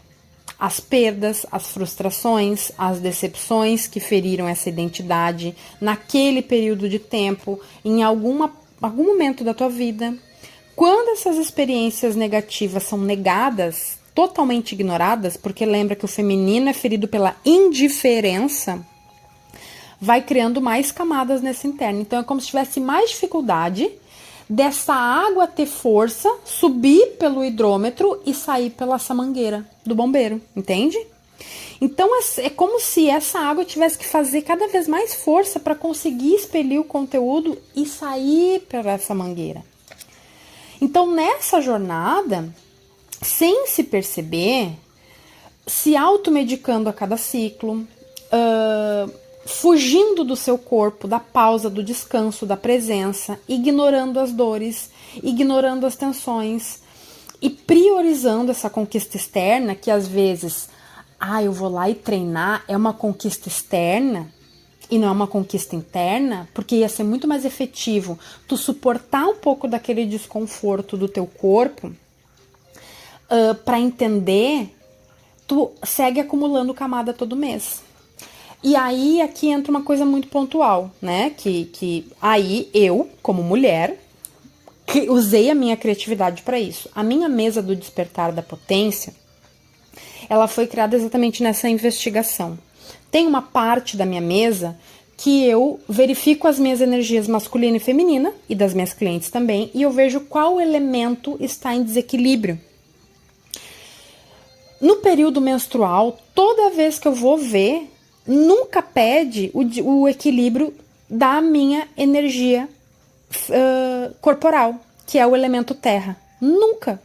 As perdas, as frustrações, as decepções que feriram essa identidade naquele período de tempo, em algum momento da tua vida. Quando essas experiências negativas são negadas, totalmente ignoradas, porque lembra que o feminino é ferido pela indiferença, vai criando mais camadas nesse interno. Então é como se tivesse mais dificuldade dessa água ter força, subir pelo hidrômetro e sair pela essa mangueira do bombeiro, entende? Então é como se essa água tivesse que fazer cada vez mais força para conseguir expelir o conteúdo e sair por essa mangueira. Então nessa jornada, sem se perceber, se automedicando a cada ciclo, fugindo do seu corpo, da pausa, do descanso, da presença, ignorando as dores, ignorando as tensões e priorizando essa conquista externa, que às vezes, eu vou lá e treinar, é uma conquista externa e não é uma conquista interna, porque ia ser muito mais efetivo tu suportar um pouco daquele desconforto do teu corpo para entender, tu segue acumulando camada todo mês. E aí, aqui entra uma coisa muito pontual, né? Que aí eu, como mulher, usei a minha criatividade para isso. A minha mesa do despertar da potência, ela foi criada exatamente nessa investigação. Tem uma parte da minha mesa que eu verifico as minhas energias masculina e feminina, e das minhas clientes também, e eu vejo qual elemento está em desequilíbrio. No período menstrual, toda vez que eu vou ver, nunca pede o equilíbrio da minha energia corporal, que é o elemento terra. Nunca.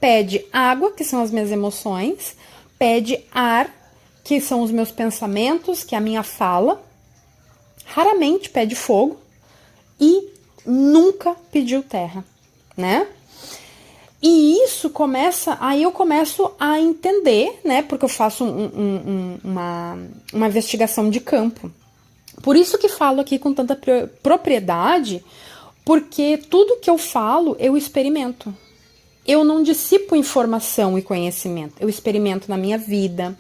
Pede água, que são as minhas emoções, pede ar, que são os meus pensamentos, que é a minha fala, raramente pede fogo e nunca pediu terra, né? E isso aí eu começo a entender, né? Porque eu faço uma investigação de campo. Por isso que falo aqui com tanta propriedade, porque tudo que eu falo, eu experimento. eu não dissipo informação e conhecimento, eu experimento na minha vida.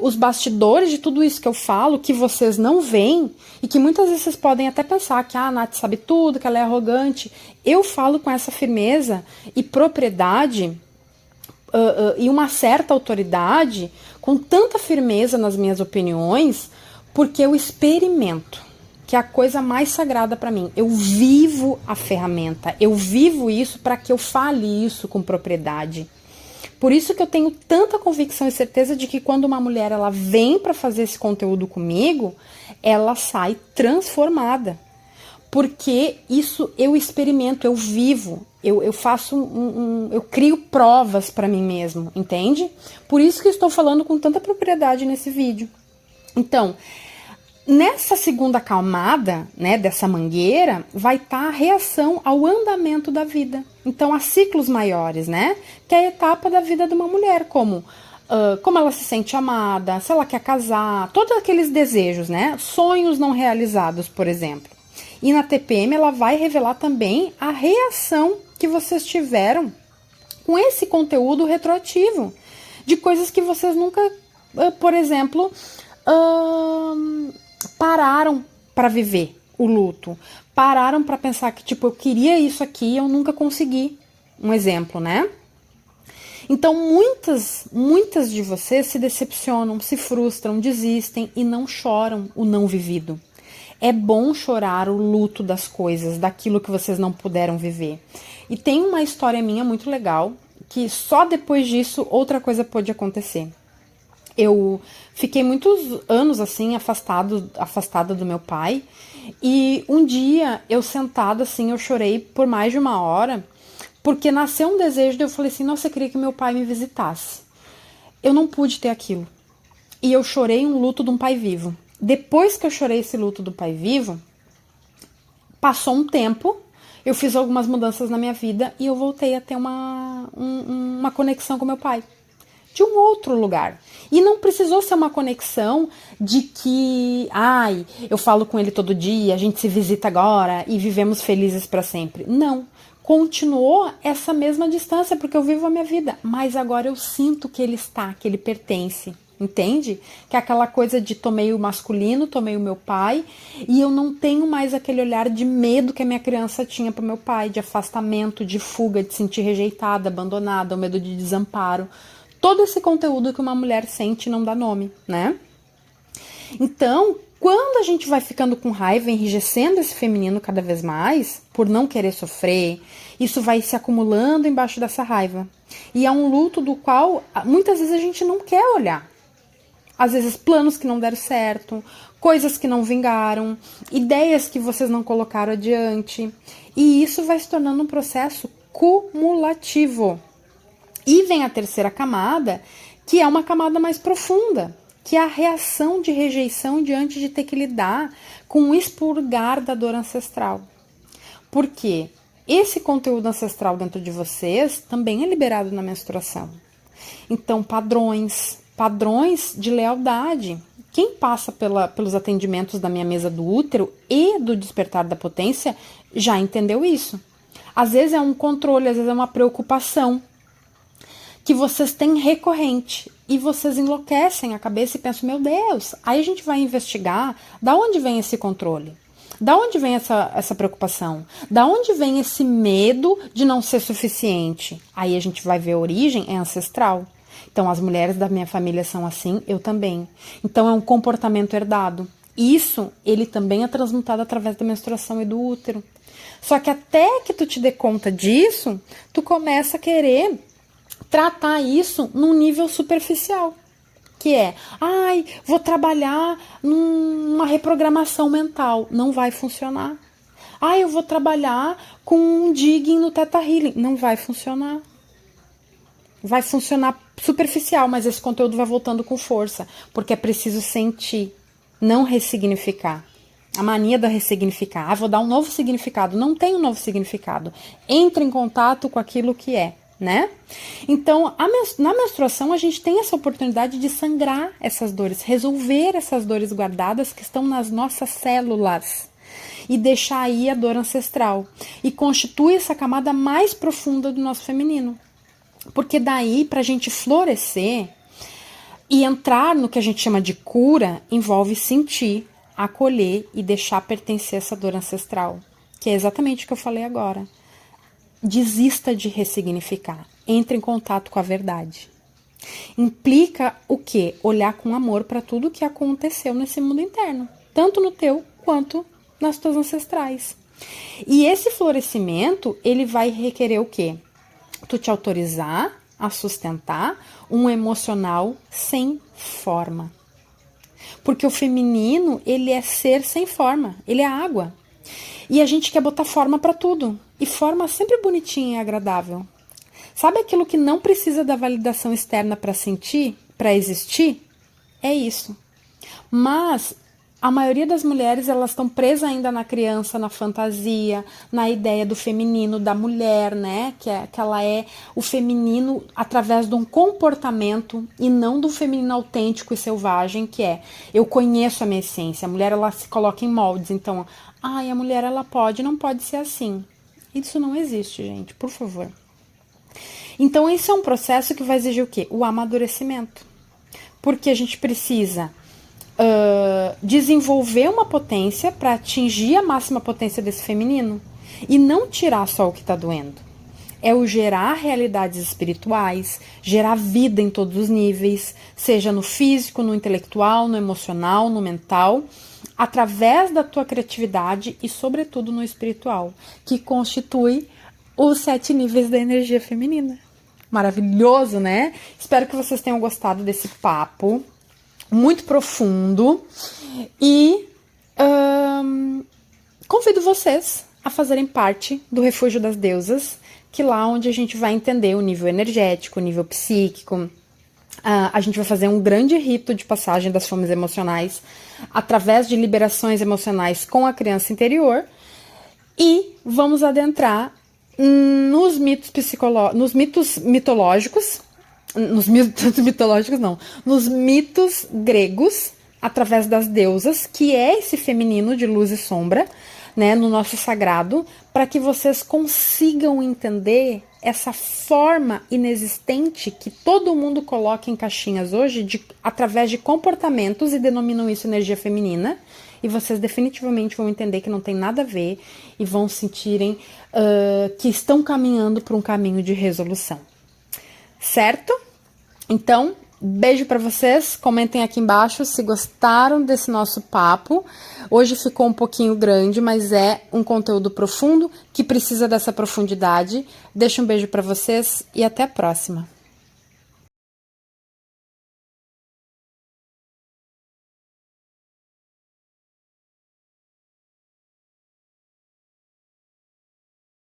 Os bastidores de tudo isso que eu falo, que vocês não veem, e que muitas vezes vocês podem até pensar que a Nath sabe tudo, que ela é arrogante. Eu falo com essa firmeza e propriedade e uma certa autoridade, com tanta firmeza nas minhas opiniões, porque eu experimento, que é a coisa mais sagrada para mim. Eu vivo a ferramenta, eu vivo isso para que eu fale isso com propriedade. Por isso que eu tenho tanta convicção e certeza de que quando uma mulher ela vem para fazer esse conteúdo comigo, ela sai transformada. Porque isso eu experimento, eu vivo, eu faço eu crio provas para mim mesmo, entende? Por isso que eu estou falando com tanta propriedade nesse vídeo. Então, nessa segunda camada, né, dessa mangueira, vai estar a reação ao andamento da vida. Então, há ciclos maiores, né? Que é a etapa da vida de uma mulher, como ela se sente amada, se ela quer casar, todos aqueles desejos, né? Sonhos não realizados, por exemplo. E na TPM ela vai revelar também a reação que vocês tiveram com esse conteúdo retroativo, de coisas que vocês nunca, por exemplo, pararam para viver o luto, pararam para pensar que, tipo, eu queria isso aqui e eu nunca consegui. Um exemplo, né? Então, muitas de vocês se decepcionam, se frustram, desistem e não choram o não vivido. É bom chorar o luto das coisas, daquilo que vocês não puderam viver. E tem uma história minha muito legal, que só depois disso outra coisa pôde acontecer. Eu fiquei muitos anos assim, afastada do meu pai. E um dia, eu sentada assim, eu chorei por mais de 1 hora, porque nasceu um desejo de eu falei assim, nossa, eu queria que meu pai me visitasse. Eu não pude ter aquilo. E eu chorei um luto de um pai vivo. Depois que eu chorei esse luto do pai vivo, passou um tempo, eu fiz algumas mudanças na minha vida e eu voltei a ter uma conexão com meu pai. De um outro lugar. E não precisou ser uma conexão de que, eu falo com ele todo dia, a gente se visita agora e vivemos felizes para sempre. Não. Continuou essa mesma distância porque eu vivo a minha vida, mas agora eu sinto que ele está, que ele pertence. Entende? Que é aquela coisa de tomei o masculino, tomei o meu pai, e eu não tenho mais aquele olhar de medo que a minha criança tinha para o meu pai, de afastamento, de fuga, de sentir rejeitada, abandonada, o medo de desamparo. Todo esse conteúdo que uma mulher sente não dá nome, né? Então, quando a gente vai ficando com raiva, enrijecendo esse feminino cada vez mais, por não querer sofrer, isso vai se acumulando embaixo dessa raiva. E é um luto do qual muitas vezes a gente não quer olhar. Às vezes planos que não deram certo, coisas que não vingaram, ideias que vocês não colocaram adiante. E isso vai se tornando um processo cumulativo. E vem a terceira camada, que é uma camada mais profunda, que é a reação de rejeição diante de ter que lidar com o expurgar da dor ancestral. Por quê? Esse conteúdo ancestral dentro de vocês também é liberado na menstruação. Então, padrões de lealdade. Quem passa pelos atendimentos da minha mesa do útero e do despertar da potência já entendeu isso. Às vezes é um controle, às vezes é uma preocupação que vocês têm recorrente e vocês enlouquecem a cabeça e pensam, meu Deus, aí a gente vai investigar da onde vem esse controle, da onde vem essa preocupação, da onde vem esse medo de não ser suficiente. Aí a gente vai ver a origem, é ancestral. Então, as mulheres da minha família são assim, eu também. Então, é um comportamento herdado. Isso, ele também é transmutado através da menstruação e do útero. Só que até que tu te dê conta disso, tu começa a querer tratar isso num nível superficial. Que é, vou trabalhar numa reprogramação mental. Não vai funcionar. Eu vou trabalhar com um digging no Theta Healing. Não vai funcionar. Vai funcionar superficial, mas esse conteúdo vai voltando com força, porque é preciso sentir, não ressignificar. A mania da ressignificar, vou dar um novo significado. Não tem um novo significado. Entre em contato com aquilo que é, né? Então, na menstruação, a gente tem essa oportunidade de sangrar essas dores, resolver essas dores guardadas que estão nas nossas células. e deixar aí a dor ancestral. E constitui essa camada mais profunda do nosso feminino. Porque daí, pra gente florescer e entrar no que a gente chama de cura, envolve sentir, acolher e deixar pertencer essa dor ancestral. Que é exatamente o que eu falei agora. Desista de ressignificar. Entre em contato com a verdade. Implica o quê? Olhar com amor para tudo que aconteceu nesse mundo interno. Tanto no teu quanto nas tuas ancestrais. E esse florescimento, ele vai requerer o quê? Tu te autorizar a sustentar um emocional sem forma. Porque o feminino, ele é ser sem forma, ele é água. E a gente quer botar forma para tudo. E forma sempre bonitinha e agradável. Sabe aquilo que não precisa da validação externa para sentir, para existir? É isso. Mas a maioria das mulheres, elas estão presas ainda na criança, na fantasia, na ideia do feminino, da mulher, né? Que ela é o feminino através de um comportamento e não do feminino autêntico e selvagem, que é, eu conheço a minha essência. A mulher, ela se coloca em moldes, então, a mulher, ela não pode ser assim. Isso não existe, gente, por favor. Então, esse é um processo que vai exigir o quê? O amadurecimento. Porque a gente precisa desenvolver uma potência para atingir a máxima potência desse feminino. E não tirar só o que está doendo. É o gerar realidades espirituais, gerar vida em todos os níveis, seja no físico, no intelectual, no emocional, no mental, através da tua criatividade e, sobretudo, no espiritual, que constitui os 7 níveis da energia feminina. Maravilhoso, né? Espero que vocês tenham gostado desse papo muito profundo e convido vocês a fazerem parte do Refúgio das Deusas, que lá onde a gente vai entender o nível energético, o nível psíquico. A gente vai fazer um grande rito de passagem das fomes emocionais através de liberações emocionais com a criança interior e vamos adentrar nos mitos mitológicos, nos mitos gregos, através das deusas, que é esse feminino de luz e sombra, né, no nosso sagrado, para que vocês consigam entender essa forma inexistente que todo mundo coloca em caixinhas hoje, através de comportamentos, e denominam isso energia feminina, e vocês definitivamente vão entender que não tem nada a ver e vão sentirem que estão caminhando por um caminho de resolução. Certo? Então, beijo para vocês, comentem aqui embaixo se gostaram desse nosso papo. Hoje ficou um pouquinho grande, mas é um conteúdo profundo que precisa dessa profundidade. Deixo um beijo para vocês e até a próxima.